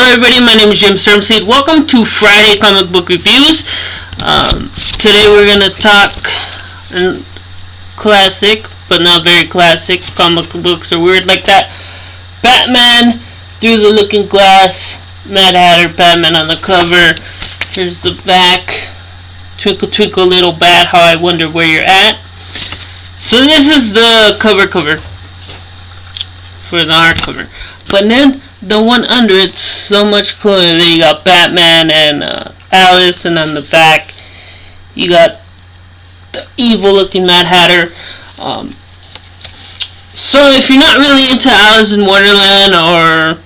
everybody, my name is Jim Stormseed. Welcome to Friday Comic Book Reviews. Today we're going to talk classic, but not very classic. Comic books are weird like that. Batman Through the Looking Glass. Mad Hatter, Batman on the cover. Here's the back. Twinkle twinkle little bat, how I wonder where you're at. So this is the cover for the hardcover. But then the one under it's so much cooler. There you got Batman and Alice, and on the back you got the evil looking Mad Hatter. So if you're not really into Alice in Wonderland or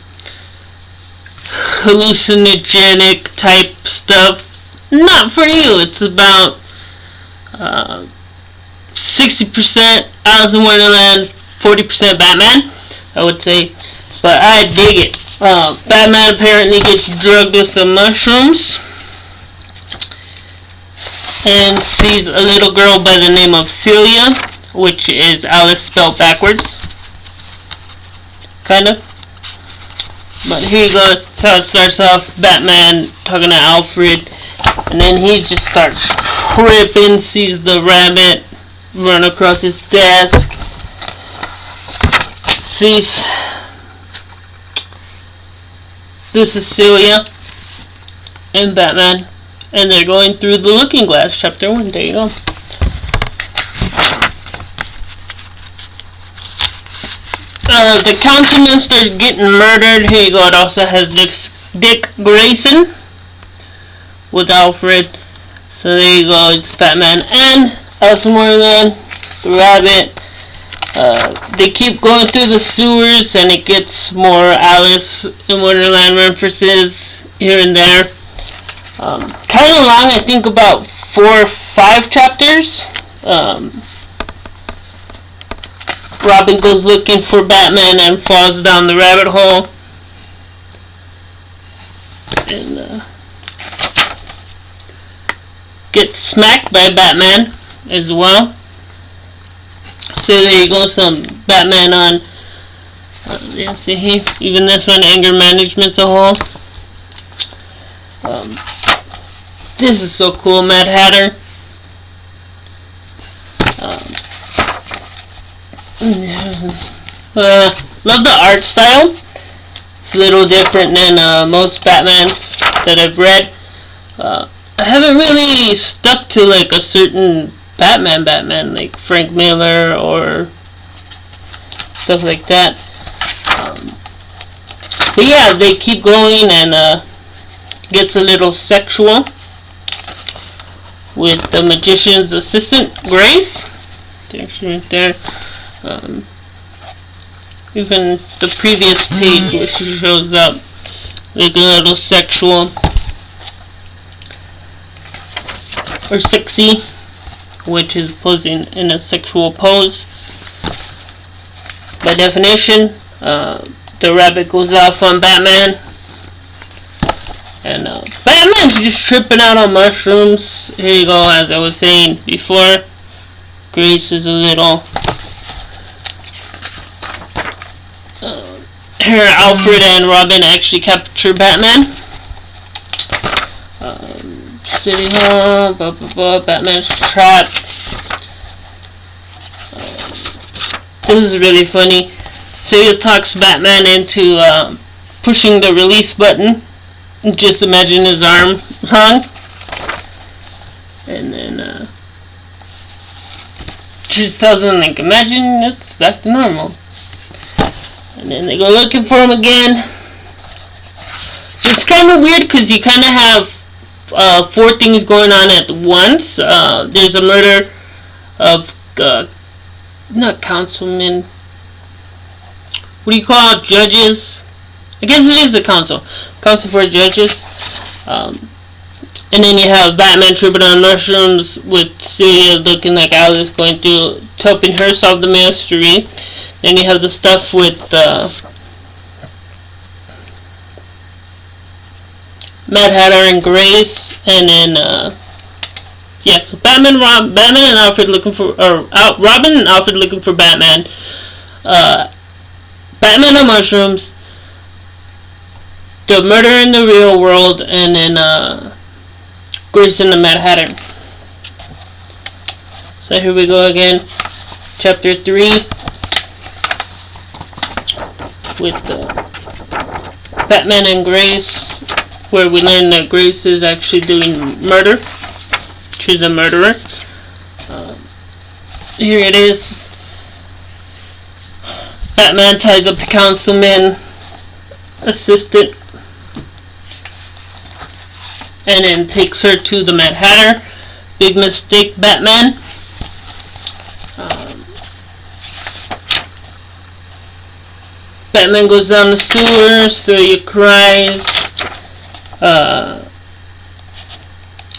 hallucinogenic type stuff, not for you. It's about 60% Alice in Wonderland, 40% Batman, I would say. But I dig it. Batman apparently gets drugged with some mushrooms and sees a little girl by the name of Celia, which is Alice spelled backwards, kind of. But here you go. That's how it starts off. Batman talking to Alfred, and then he just starts tripping, sees the rabbit run across his desk, sees this is Celia and Batman, and they're going through the Looking Glass, chapter 1. There you go. The councilman starts getting murdered. Here you go. It also has Dick Grayson with Alfred. So there you go. It's Batman and Alice in Wonderland, the rabbit. They keep going through the sewers, and it gets more Alice in Wonderland references here and there. Kind of long, I think about 4 or 5 chapters. Robin goes looking for Batman and falls down the rabbit hole. And gets smacked by Batman as well. So there you go, some Batman on, yeah, see here, even this one, anger management's a whole. This is so cool, Mad Hatter. Love the art style. It's a little different than most Batmans that I've read. I haven't really stuck to like a certain Batman like Frank Miller or stuff like that. But yeah, they keep going, and gets a little sexual with the magician's assistant, Grace. There's right there. Even the previous page where she shows up, like a little sexual or sexy, which is posing in a sexual pose. By definition, the rabbit goes off on Batman, and Batman's just tripping out on mushrooms. Here you go, as I was saying before, Grace is a little here Alfred and Robin actually capture Batman. City Hall, blah blah blah, Batman's trapped. This is really funny. Celia talks Batman into pushing the release button. Just imagine his arm hung. And then she just tells him, like, imagine it's back to normal. And then they go looking for him again. So it's kind of weird because you kind of have 4 things going on at once. There's a murder of not councilmen. What do you call it? Judges? I guess it is the council for judges. And then you have Batman tripping on mushrooms with Celia looking like Alice going through, helping her solve the mystery. Then you have the stuff with Mad Hatter and Grace, and then yeah, so Batman and Alfred looking for, Robin and Alfred looking for Batman. Batman on mushrooms. the Murder in the Real World, and then Grace and the Mad Hatter. So here we go again, chapter 3, with Batman and Grace, where we learn that Grace is actually doing murder. She's a murderer. Here it is. Batman ties up the councilman assistant and then takes her to the Mad Hatter. Big mistake, Batman. Batman goes down the sewer, Celia cries.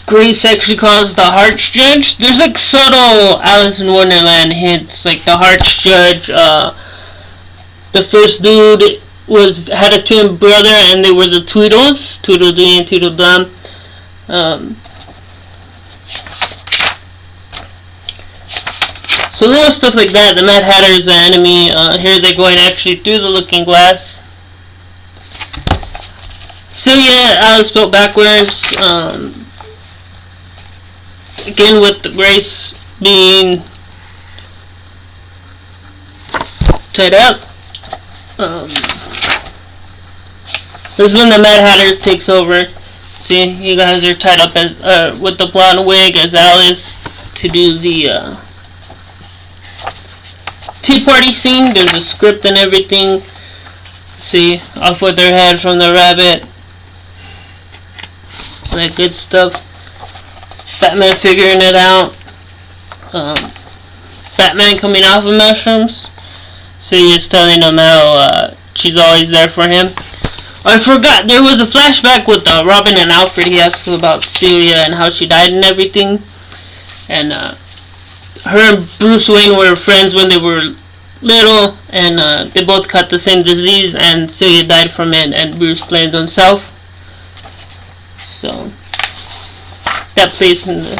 Grace actually calls the Hearts Judge. There's like subtle Alice in Wonderland hints, like the Hearts Judge. The first dude had a twin brother, and they were the Tweedles, Tweedledee and Tweedledum. So little stuff like that. The Mad Hatter is the enemy. Here they're going actually through the Looking Glass. Celia, Alice spelled backwards. Again with the Grace being tied up. This is when the Mad Hatter takes over. See, you guys are tied up as with the blonde wig as Alice to do the tea party scene. There's a script and everything. See, off with her head from the rabbit. That good stuff. Batman figuring it out. Batman coming off of mushrooms. So he's telling him how she's always there for him. I forgot, there was a flashback with Robin and Alfred. He asked about Celia and how she died and everything. And her and Bruce Wayne were friends when they were little. And they both caught the same disease. And Celia died from it. And Bruce blamed himself. So that plays in the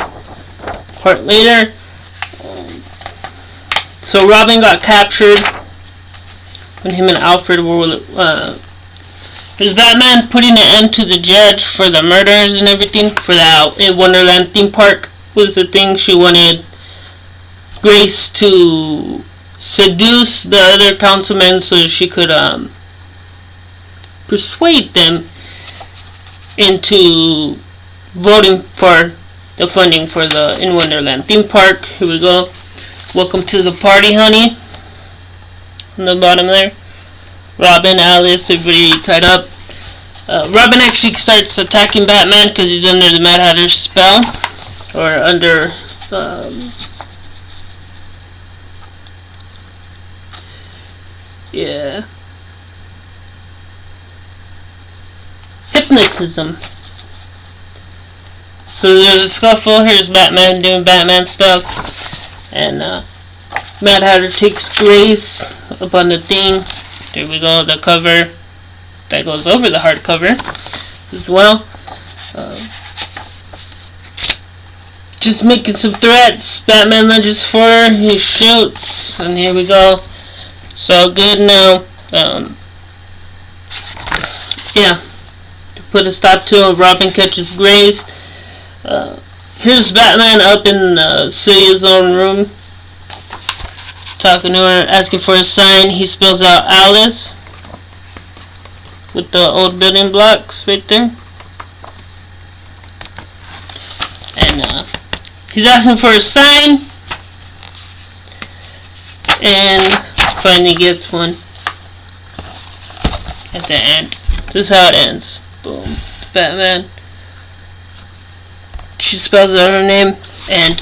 part later. So Robin got captured when him and Alfred were there's Batman putting an end to the judge for the murders and everything. For the Wonderland theme park was the thing. She wanted Grace to seduce the other councilmen so she could persuade them into voting for the funding for the In Wonderland theme park. Here we go. Welcome to the party, honey. On the bottom there. Robin, Alice, everybody tied up. Robin actually starts attacking Batman because he's under the Mad Hatter's spell. Or under hypnotism. So there's a scuffle. Here's Batman doing Batman stuff. And Mad Hatter takes Grace up on the thing. There we go, the cover that goes over the hardcover as well. Just making some threats. Batman lunges for her. He shoots. And here we go. So good now. To put a stop to it, Robin catches Grace. Here's Batman up in Celia's own room, talking to her, asking for a sign. He spells out Alice with the old building blocks right there. And he's asking for a sign, and finally gets one at the end. This is how it ends. Boom. Batman. She spells out her name, and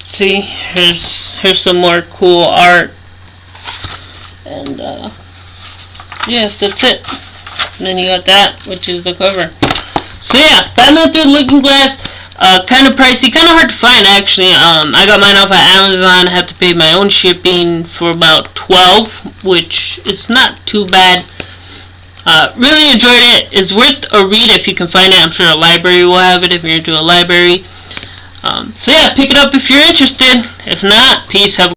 see, here's some more cool art, and that's it. And then you got that, which is the cover. So yeah, Batman Through the Looking Glass. Kind of pricey, kind of hard to find actually. I got mine off of Amazon. I had to pay my own shipping for about $12, which is not too bad. Really enjoyed it. It's worth a read if you can find it. I'm sure a library will have it if you're into a library. So yeah, pick it up if you're interested. If not, peace. Have a